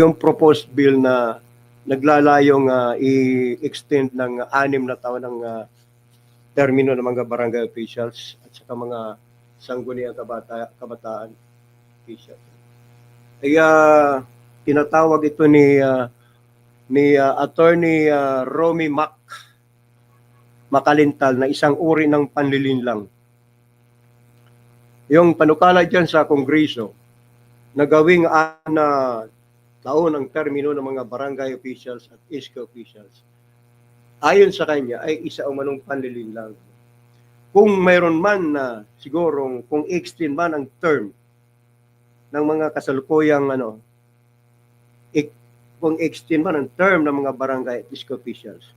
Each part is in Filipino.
yung proposed bill na naglalayong i-extend ng 6 na taon ng termino ng mga barangay officials at saka mga sangguniang kabataan officials. Kaya tinatawag ito ni Attorney Romy Makalintal na isang uri ng panlilinlang. Yung panukala dyan sa Kongreso na gawing 6 na taon ang termino ng mga barangay officials at SK officials, ayon sa kanya ay isa umanong panlilinlang. Kung mayroon man na sigurong kung extend man ang term ng mga kasalukuyang kung extend man ang term ng mga barangay at SK officials,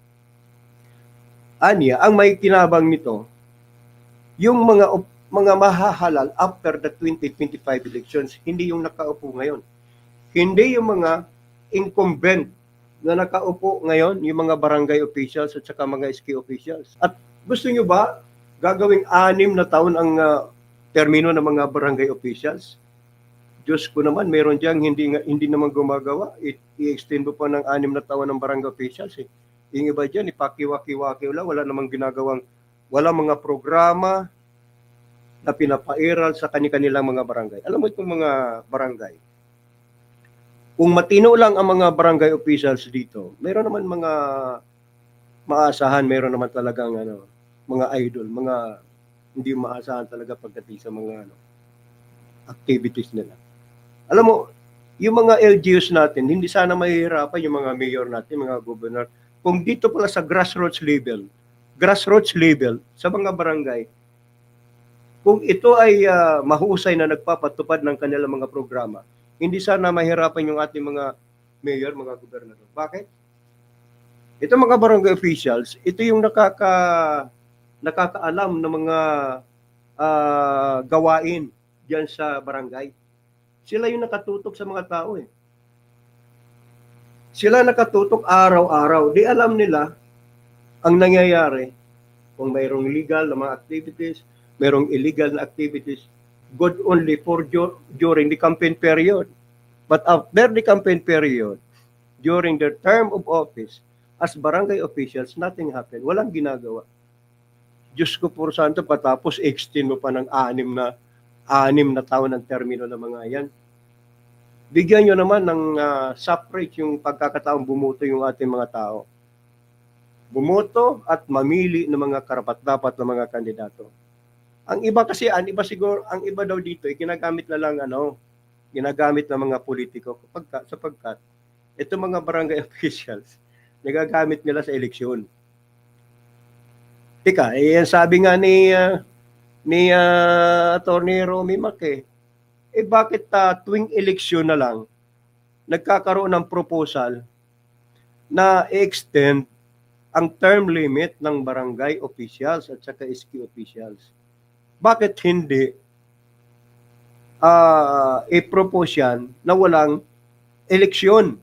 anya ang may kinabang nito yung mga mahahalal after the 2025 elections, hindi yung nakaupo ngayon. Hindi yung mga incumbent na nakaupo ngayon, yung mga barangay officials at saka mga SK officials. At gusto nyo ba gagawing 6 na taon ang termino ng mga barangay officials? Diyos ko naman, meron diyang hindi naman gumagawa. I-extend mo pa ng 6 na taon ng barangay officials. Yung iba dyan, ipakiwaki-waki lang, wala namang ginagawang, wala mga programa na pinapairal sa kanilang mga barangay. Alam mo itong mga barangay, kung matino lang ang mga barangay officials dito, meron naman mga maasahan, meron naman talagang mga idol, mga hindi maasahan talaga pagdating sa mga activities nila. Alam mo, yung mga LGUs natin, hindi sana mahihirapan yung mga mayor natin, mga governor, kung dito pala sa grassroots level sa mga barangay, kung ito ay mahusay na nagpapatupad ng kanilang mga programa, hindi sana mahirapan yung ating mga mayor, mga gobernador. Bakit? Ito mga barangay officials, ito yung nakakaalam ng mga gawain diyan sa barangay. Sila yung nakatutok sa mga tao eh. Sila nakatutok araw-araw. Di alam nila ang nangyayari kung mayroong legal na mga activities, mayroong illegal na activities, good only for during the campaign period. But after the campaign period, during their term of office, as barangay officials, nothing happened. Walang ginagawa. Diyos ko po santo, patapos extend mo pa ng 6 na taon ng termino ng mga yan. Bigyan nyo naman ng separate yung pagkakataong bumuto yung ating mga tao. Bumoto at mamili ng mga karapat-dapat na mga kandidato. Ang iba kasi, ang iba daw dito, ginagamit na lang ginagamit ng mga politiko sapagkat ito mga barangay officials, nagagamit nila sa eleksyon. Tika, sabi nga ni Attorney Romy bakit tuwing eleksyon na lang nagkakaroon ng proposal na i-extend ang term limit ng barangay officials at saka SK officials? Bakit hindi i-propose yan na walang eleksyon?